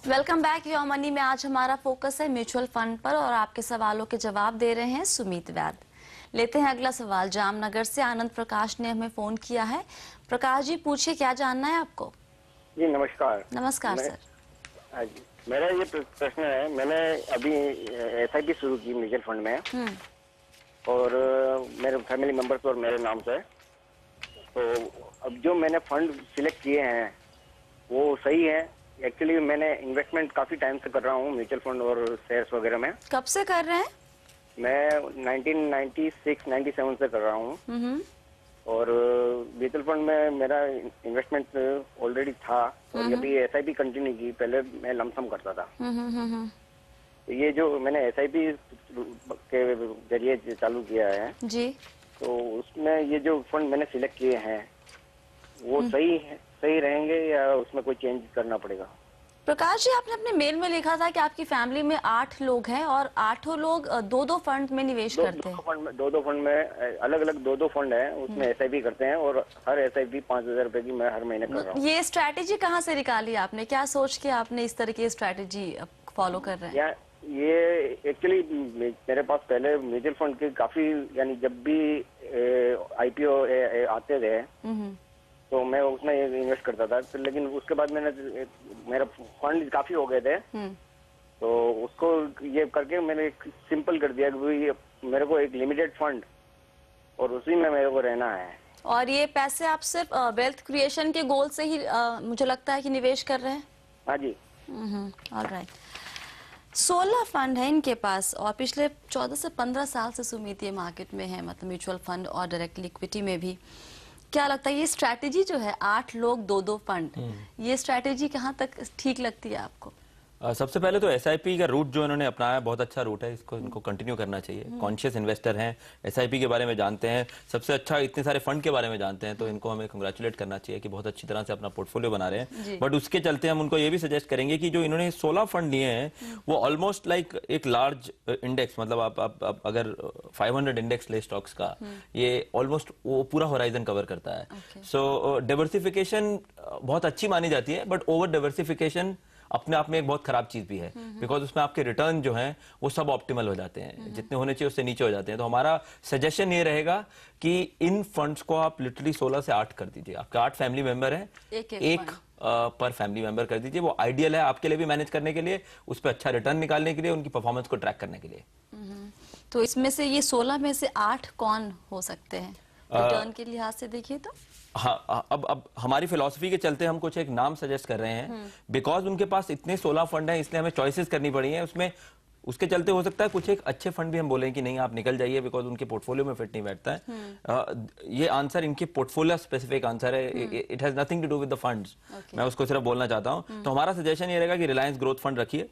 Welcome back your money में आज हमारा फोकस है म्यूचुअल फंड पर और आपके सवालों के जवाब दे रहे हैं सुमित वैद। लेते हैं अगला सवाल। जामनगर से आनंद प्रकाश ने हमें फोन किया है। प्रकाश जी पूछिए, क्या जानना है आपको? जी नमस्कार। नमस्कार सर। हाँ जी, मेरा ये प्रश्न है, मैंने अभी SIP शुरू की म्यूचुअल फंड में और मेरे फैमिली मेंबर्स और मेरे नाम से। तो अब जो मैंने फंड सिलेक्ट किए हैं वो सही है? एक्चुअली मैंने इन्वेस्टमेंट काफी टाइम से कर रहा हूँ म्यूचुअल फंड और शेयर्स वगैरह में। कब से कर रहे हैं? मैं 1996-97 से कर रहा हूँ और म्यूचुअल फंड में मेरा इन्वेस्टमेंट ऑलरेडी था और अभी SIP कंटिन्यू की। पहले मैं लमसम करता था। ये जो मैंने SIP के जरिए चालू किया है जी, तो उसमें ये जो फंड मैंने सिलेक्ट किए हैं वो सही रहेंगे या उसमें कोई चेंज करना पड़ेगा? प्रकाश जी आपने अपने मेल में लिखा था कि आपकी फैमिली में 8 लोग हैं और 8 लोग दो फंड में निवेश करते हैं। दो फंड में अलग अलग दो फंड है, उसमें SIP करते हैं और हर SIP 5,000 रुपए की मैं हर महीने कर रहा हूँ। ये स्ट्रैटेजी कहाँ से निकाली आपने? क्या सोच के आपने इस तरह की स्ट्रैटेजी फॉलो कर रहे हैं? ये एक्चुअली मेरे पास पहले म्यूचुअल फंड के काफी, यानी जब भी IPO आते थे तो मैं उसमें इन्वेस्ट करता था। तो लेकिन उसके बाद मेरा फंड काफी हो गए थे तो उसको ये करके मैंने सिंपल कर दिया कि मेरे को एक लिमिटेड फंड और उसी में मेरे को रहना है। और ये पैसे आप सिर्फ वेल्थ क्रिएशन के गोल से ही मुझे लगता है कि निवेश कर रहे हैं? हाँ जी। ऑलराइट। 16 फंड है इनके पास और पिछले 14 से 15 साल से सुमित ये मार्केट में है, मतलब म्यूचुअल फंड और डायरेक्ट इक्विटी में भी। क्या लगता है ये स्ट्रैटेजी जो है 8 लोग दो फंड, ये स्ट्रैटेजी कहाँ तक ठीक लगती है आपको? सबसे पहले तो SIP का रूट जो इन्होंने अपनाया बहुत अच्छा रूट है, इसको इनको कंटिन्यू करना चाहिए। कॉन्शियस इन्वेस्टर हैं, SIP के बारे में जानते हैं, सबसे अच्छा इतने सारे फंड के बारे में जानते हैं, तो इनको हमें कंग्रेचुलेट करना चाहिए कि बहुत अच्छी तरह से अपना पोर्टफोलियो बना रहे हैं। बट उसके चलते हम उनको ये भी सजेस्ट करेंगे कि जो इन्होंने 16 फंड लिए हैं वो ऑलमोस्ट लाइक एक लार्ज इंडेक्स, मतलब आप अगर 500 इंडेक्स ले स्टॉक्स का, ये ऑलमोस्ट वो पूरा होराइजन कवर करता है। सो डाइवर्सिफिकेशन बहुत अच्छी मानी जाती है, बट ओवर डाइवर्सिफिकेशन अपने आप में एक बहुत खराब चीज भी है, बिकॉज उसमें आपके रिटर्न जो हैं वो सब ऑप्टिमल हो जाते हैं, जितने होने चाहिए उससे नीचे हो जाते हैं। तो हमारा सजेशन ये रहेगा कि इन फंड्स को आप लिटरली 16 से 8 कर दीजिए। आपके 8 फैमिली मेंबर हैं, एक पर फैमिली मेंबर कर दीजिए। वो आइडियल है आपके लिए भी मैनेज करने के लिए, उस पर अच्छा रिटर्न निकालने के लिए, उनकी परफॉर्मेंस को ट्रैक करने के लिए। तो इसमें से ये 16 में से 8 कौन हो सकते हैं रिटर्न के लिहाज से देखिए तो? हाँ, अब हमारी फिलॉसफी के चलते हम कुछ एक नाम सजेस्ट कर रहे हैं, बिकॉज उनके पास इतने 16 फंड हैं, इसलिए हमें चॉइसेस करनी पड़ी हैं उसमें। उसके चलते हो सकता है कुछ एक अच्छे फंड भी हम बोलें कि नहीं आप निकल जाइए, बिकॉज उनके पोर्टफोलियो में फिट नहीं बैठता है। ये आंसर इनके पोर्टफोलियो स्पेसिफिक आंसर है, it has nothing to do with the funds. मैं उसको सिर्फ बोलना चाहता हूँ। तो हमारा सजेशन ये रहेगा कि रिलायंस ग्रोथ फंड रखिए।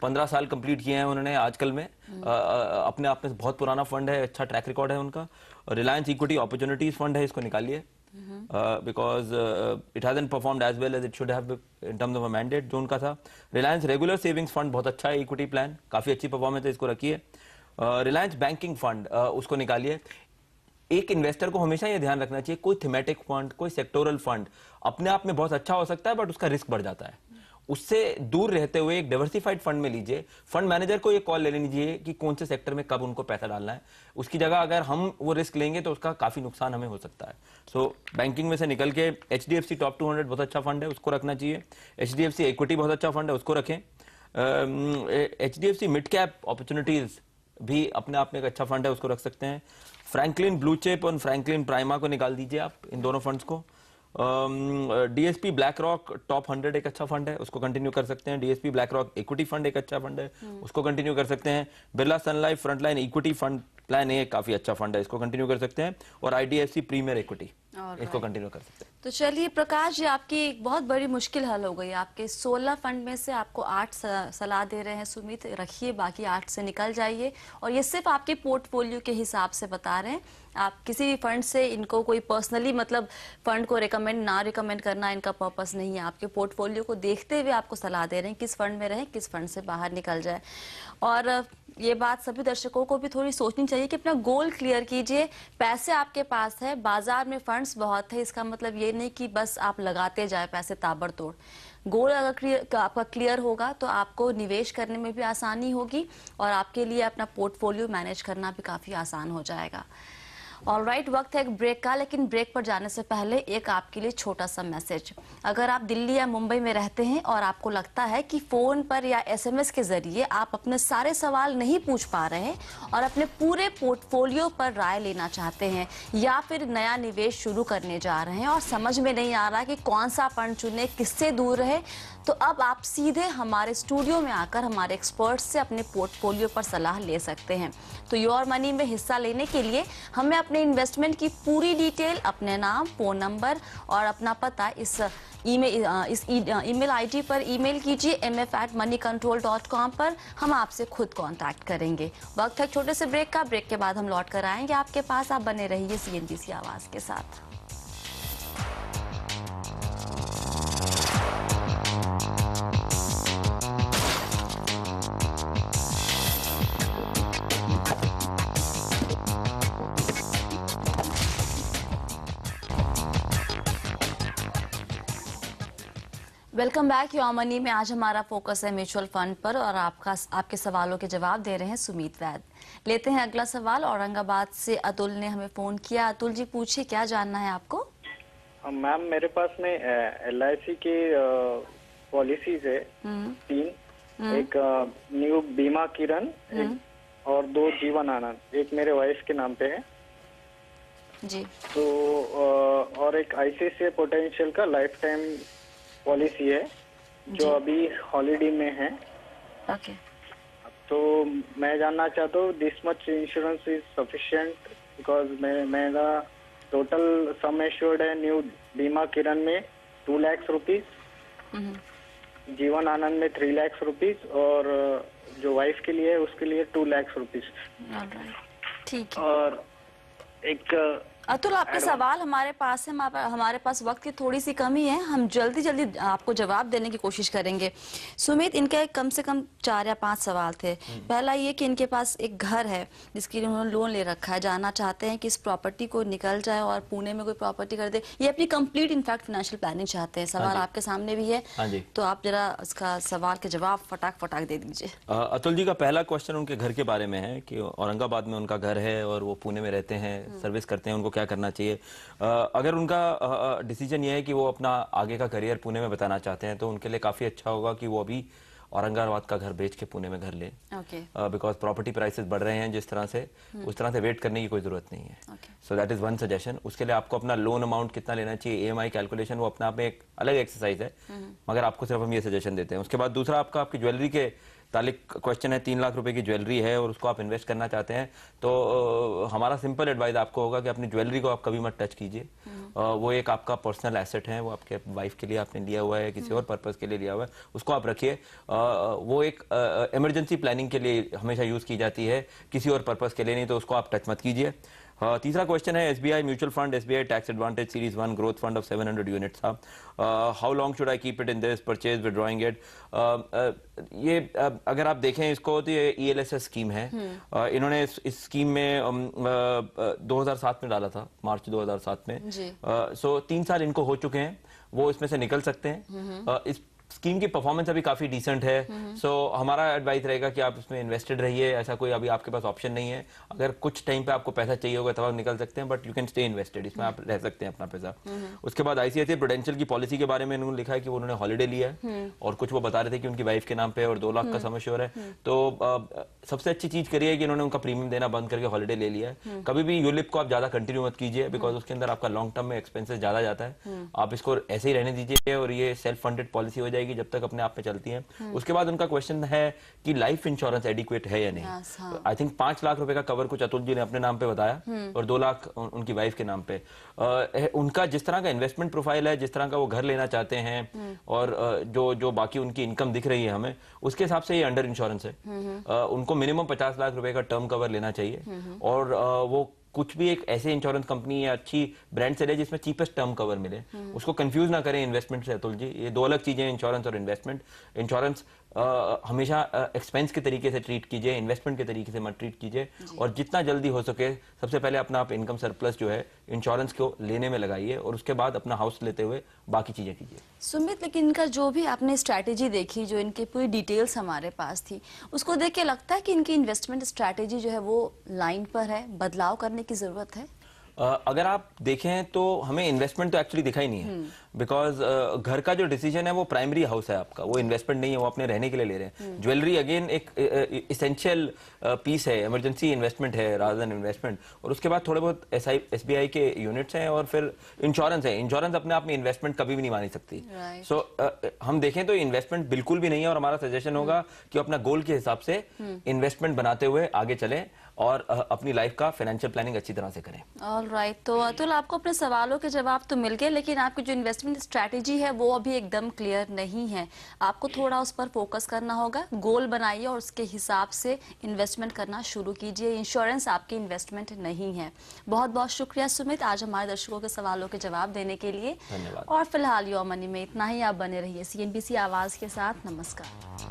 15 साल कंप्लीट किए हैं उन्होंने आजकल में, अपने आप में बहुत पुराना फंड है, अच्छा ट्रैक रिकॉर्ड है उनका। रिलायंस इक्विटी अपॉर्चुनिटीज फंड है, इसको निकालिए, because it hasn't performed as well as it should have in terms of a mandate जो उनका था। रिलायंस रेगुलर सेविंग्स फंड बहुत अच्छा है, इक्विटी प्लान काफी अच्छी परफॉर्मेंस है, इसको रखिए। रिलायंस बैंकिंग फंड उसको निकालिए। एक इन्वेस्टर को हमेशा ये ध्यान रखना चाहिए, कोई थीमेटिक फंड, कोई सेक्टोरल फंड अपने आप में बहुत अच्छा हो सकता है, बट उसका रिस्क बढ़ जाता है। उससे दूर रहते हुए एक डाइवर्सिफाइड फंड में लीजिए। फंड मैनेजर को ये कॉल ले लेनी चाहिए कि कौन से सेक्टर में कब उनको पैसा डालना है। उसकी जगह अगर हम वो रिस्क लेंगे तो उसका काफी नुकसान हमें हो सकता है। सो बैंकिंग में से निकल के HDFC टॉप 200 बहुत अच्छा फंड है, उसको रखना चाहिए। HDFC इक्विटी बहुत अच्छा फंड है, उसको रखें। HDFC मिड कैप अपॉर्चुनिटीज भी अपने आप में एक अच्छा फंड है, उसको रख सकते हैं। फ्रैंकलिन ब्लू चिप और फ्रैंकलिन प्राइमा को निकाल दीजिए आप, इन दोनों फंड्स को। DSP ब्लैक रॉक टॉप 100 एक अच्छा फंड है, उसको कंटिन्यू कर सकते हैं। DSP BlackRock equity fund एक अच्छा फंड है, उसको कंटिन्यू कर सकते हैं। Birla Sun Life Frontline equity fund plan A काफी अच्छा फंड है, इसको कंटिन्यू कर सकते हैं। और IDFC प्रीमियर इक्विटी, इसको कंटिन्यू कर सकते हैं। तो चलिए प्रकाश जी, आपकी एक बहुत बड़ी मुश्किल हल हो गई। आपके 16 फंड में से आपको 8 सलाह दे रहे हैं सुमित, रखिए, बाकी 8 से निकल जाइए। और ये सिर्फ आपके पोर्टफोलियो के हिसाब से बता रहे हैं, आप किसी भी फंड से इनको कोई पर्सनली, मतलब फंड को रिकमेंड ना रिकमेंड करना इनका पर्पस नहीं है। आपके पोर्टफोलियो को देखते हुए आपको सलाह दे रहे हैं किस फंड में रहें, किस फंड से बाहर निकल जाए। और ये बात सभी दर्शकों को भी थोड़ी सोचनी चाहिए कि अपना गोल क्लियर कीजिए। पैसे आपके पास है, बाजार में फंड्स बहुत है, इसका मतलब ये नहीं कि बस आप लगाते जाए पैसे ताबड़तोड़। गोल अगर आपका क्लियर होगा तो आपको निवेश करने में भी आसानी होगी और आपके लिए अपना पोर्टफोलियो मैनेज करना भी काफ़ी आसान हो जाएगा। ऑलराइट, वक्त है एक ब्रेक का, लेकिन ब्रेक पर जाने से पहले एक आपके लिए छोटा सा मैसेज। अगर आप दिल्ली या मुंबई में रहते हैं और आपको लगता है कि फोन पर या एसएमएस के जरिए आप अपने सारे सवाल नहीं पूछ पा रहे हैं और अपने पूरे पोर्टफोलियो पर राय लेना चाहते हैं या फिर नया निवेश शुरू करने जा रहे हैं और समझ में नहीं आ रहा कि कौन सा फंड चुने, किससे दूर रहे, तो अब आप सीधे हमारे स्टूडियो में आकर हमारे एक्सपर्ट्स से अपने पोर्टफोलियो पर सलाह ले सकते हैं। तो योर मनी में हिस्सा लेने के लिए हमें अपने इन्वेस्टमेंट की पूरी डिटेल, अपने नाम, फोन नंबर और अपना पता इस ईमेल आईडी पर ईमेल कीजिए mf@moneycontrol.com पर। हम आपसे खुद कांटेक्ट करेंगे। वक्त है छोटे से ब्रेक का। ब्रेक के बाद हम लौट कर आएंगे आपके पास। आप बने रहिए CNBC आवाज के साथ। वेलकम बैक योर मनी में। आज हमारा फोकस है म्यूचुअल फंड पर और आपके सवालों के जवाब दे रहे हैं सुमीत वैद। लेते हैं अगला सवाल। औरंगाबाद से अतुल ने हमें फोन किया। अतुल जी, पूछिए, क्या जानना है आपको? मैम, मेरे पास में LIC की पॉलिसीज है 3। एक न्यू बीमा किरण और 2 जीवन आनंद। एक मेरे वाइफ के नाम पे है जी। तो और एक ICICI पोटेंशियल का लाइफ टाइम पॉलिसी है जो अभी हॉलिडे में है। ओके। तो मैं जानना चाहता हूँ this much insurance is sufficient because मेरा टोटल सम एश्योर्ड है न्यू बीमा किरण में 2 लाख रुपीज, जीवन आनंद में 3 लाख रुपीज और जो वाइफ के लिए है उसके लिए 2 लाख रुपीज। ठीक है। और एक अतुल, आपके सवाल हमारे पास है, हमारे पास वक्त की थोड़ी सी कमी है, हम जल्दी जल्दी आपको जवाब देने की कोशिश करेंगे। सुमित, इनके कम से कम 4 या 5 सवाल थे। पहला ये कि इनके पास एक घर है जिसके लिए उन्होंने लोन ले रखा है, जानना चाहते हैं कि इस प्रॉपर्टी को निकल जाए और पुणे में कोई प्रॉपर्टी कर दे। ये अपनी कंप्लीट इनफैक्ट फाइनेंशियल प्लानिंग चाहते हैं। सवाल आपके सामने भी है, तो आप जरा उसका सवाल के जवाब फटाक दे दीजिए। अतुल जी का पहला क्वेश्चन उनके घर के बारे में है कि औरंगाबाद में उनका घर है और वो पुणे में रहते हैं, सर्विस करते हैं, उनको क्या करना चाहिए। अगर उनका डिसीजन ये है कि वो अपना आगे का करियर पुणे में बताना चाहते हैं तो उनके लिए काफी अच्छा होगा कि वो अभी औरंगाबाद का घर बेच के पुणे में घर ले, बिकॉज प्रॉपर्टी प्राइसेस बढ़ रहे हैं जिस तरह से, उस तरह से वेट करने की कोई जरूरत नहीं है। So that is one suggestion. उसके लिए आपको अपना लोन अमाउंट कितना लेना चाहिए, EMI कैलकुलेशन, वो अपने आप में एक अलग एक्सरसाइज है, मगर आपको सिर्फ हम ये सजेशन देते हैं। उसके बाद दूसरा आपकी ज्वेलरी के तालिक क्वेश्चन है। 3 लाख रुपए की ज्वेलरी है और उसको आप इन्वेस्ट करना चाहते हैं तो हमारा सिंपल एडवाइस आपको होगा कि अपनी ज्वेलरी को आप कभी मत टच कीजिए। वो एक आपका पर्सनल एसेट है, वो आपके वाइफ के लिए आपने लिया हुआ है, किसी और पर्पस के लिए लिया हुआ है, उसको आप रखिए। वो एक इमरजेंसी प्लानिंग के लिए हमेशा यूज की जाती है, किसी और पर्पस के लिए नहीं, तो उसको आप टच मत कीजिए। तीसरा क्वेश्चन है SBI mutual fund, SBI tax advantage series 1 growth fund of 700 units. How long should I keep it in this, purchase, withdrawing it. ये अगर आप देखें इसको तो ये ELSS स्कीम है। इन्होंने इस स्कीम में 2007 में डाला था, मार्च 2007 में। सो 3 साल इनको हो चुके हैं, वो इसमें से निकल सकते हैं। इस स्कीम की परफॉर्मेंस अभी काफी डिसेंट है। सो हमारा एडवाइस रहेगा कि आप इसमें इन्वेस्टेड रहिए। ऐसा कोई अभी आपके पास ऑप्शन नहीं है। अगर कुछ टाइम पे आपको पैसा चाहिए होगा तब आप निकल सकते हैं, but you can stay invested, इसमें आप रह सकते हैं अपना पैसा। उसके बाद ICICI प्रूडेंशियल की पॉलिसी के बारे में इन्होंने लिखा है कि उन्होंने हॉलिडे लिया है और कुछ वो बता रहे थे कि उनकी वाइफ के नाम पे और 2 लाख का सम एश्योर है। तो सबसे अच्छी चीज करिए कि इन्होंने उनका प्रीमियम देना बंद करके हॉलिडे ले लिया है। कभी भी यूलिप को आप ज्यादा कंटिन्यू मत कीजिए, बिकॉज उसके अंदर आपका लॉन्ग टर्म में एक्सपेंसेस ज्यादा जाता है। आप इसको ऐसे ही रहने दीजिए और ये सेल्फ फंडेड पॉलिसी हो जाएगी जब तक अपने आप पे चलती है। उसके बाद उनका क्वेश्चन है कि लाइफ इंश्योरेंस एडिक्वेट है या नहीं। आई थिंक 5 लाख रुपए का कवर कुछ अतुल जी ने अपने नाम पे बताया और 2 लाख उनकी वाइफ के नाम पे। उनका जिस तरह का इन्वेस्टमेंट प्रोफाइल है, जिस तरह का वो घर लेना चाहते हैं और जो बाकी उनकी इनकम दिख रही है हमें, उसके हिसाब से ये अंडर इंश्योरेंस है। उनको मिनिमम 50 लाख रुपए का टर्म कवर लेना चाहिए और वो कुछ भी एक ऐसे इंश्योरेंस कंपनी या अच्छी ब्रांड से ले जिसमें चीपेस्ट टर्म कवर मिले। उसको कंफ्यूज ना करें इन्वेस्टमेंट से अतुल जी, ये 2 अलग चीजें हैं, इंश्योरेंस और इन्वेस्टमेंट। इंश्योरेंस हमेशा एक्सपेंस के तरीके से ट्रीट कीजिए, इन्वेस्टमेंट के तरीके से मत ट्रीट कीजिए, और जितना जल्दी हो सके सबसे पहले अपना आप इनकम सरप्लस जो है इंश्योरेंस को लेने में लगाइए, और उसके बाद अपना हाउस लेते हुए बाकी चीजें कीजिए। सुमित, लेकिन इनका जो भी आपने स्ट्रैटेजी देखी, जो इनकी पूरी डिटेल्स हमारे पास थी, उसको देख के लगता है कि इनकी इन्वेस्टमेंट स्ट्रैटेजी जो है वो लाइन पर है, बदलाव करने की जरूरत है? अगर आप देखें तो हमें इन्वेस्टमेंट तो एक्चुअली दिखा ही नहीं है, बिकॉज घर का जो डिसीजन है वो प्राइमरी हाउस है आपका, वो इन्वेस्टमेंट नहीं है, वो अपने रहने के लिए ले रहे हैं। ज्वेलरी अगेन एक इसेंशियल पीस है, इमरजेंसी इन्वेस्टमेंट है रादर देन इन्वेस्टमेंट। और उसके बाद थोड़े बहुत SBI के यूनिट्स हैं, और फिर इंश्योरेंस है। इंश्योरेंस अपने आप में इन्वेस्टमेंट कभी भी नहीं मानी सकती। सो हम देखें तो इन्वेस्टमेंट बिल्कुल भी नहीं है, और हमारा सजेशन होगा कि अपना गोल के हिसाब से इन्वेस्टमेंट बनाते हुए आगे चलें, और अपनी लाइफ का फाइनेंशियल प्लानिंग अच्छी तरह से करें। ऑलराइट, तो अतुल, आपको अपने सवालों के जवाब तो मिल गए, लेकिन आपकी जो इन्वेस्टमेंट स्ट्रैटेजी है वो अभी एकदम क्लियर नहीं है। आपको थोड़ा उस पर फोकस करना होगा, गोल बनाइए और उसके हिसाब से इन्वेस्टमेंट करना शुरू कीजिए। इंश्योरेंस आपकी इन्वेस्टमेंट नहीं है। बहुत बहुत शुक्रिया सुमित, आज हमारे दर्शकों के सवालों के जवाब देने के लिए। धन्यवाद। और फिलहाल योर मनी में इतना ही। आप बने रहिए CNBC आवाज के साथ। नमस्कार।